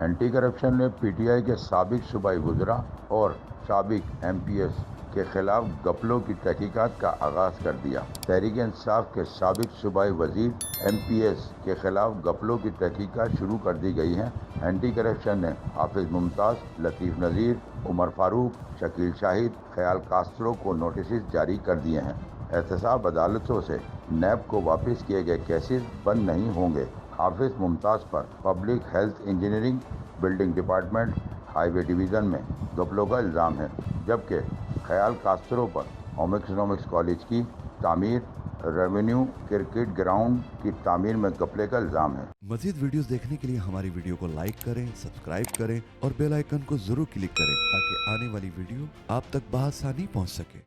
Anti corruption نے P T I کے سابق صوبائی وزراء اور سابق ایم پی ایس کے خلاف گھپلوں کی تحقیقات کا آغاز کر دیا۔ تحریک انصاف کے سابق صوبائی وزیر ایم پی ایس کے خلاف گھپلوں کی تحقیقات شروع کر دی گئی ہیں۔ اینٹی کرپشن نے حافظ ممتاز، لطیف نذیر، عمر فاروق، شکیل شاہد، خیال کاسترو کو نوٹسز جاری کر دیے ہیں۔ احتساب عدالتوں سے نیب کو واپس کیے گئے کیسز بند نہیں ہوں گے۔ حافظ ممتاز پر public health engineering, building department, highway division میں گھپلوں کا الزام ہے، جبکہ خیال کاسترو پر ہوم اکنامکس کالج کی تعمیر، ریونیو کرکٹ گراؤنڈ کی تعمیر میں گھپلے کا الزام ہے۔ مزید ویڈیوز دیکھنے کے لیے ہماری ویڈیو کو لائک کریں، سبسکرائب کریں اور بیل آئیکن کو ضرور کلک کریں تاکہ آنے والی ویڈیو آپ تک بآسانی پہنچ سکے۔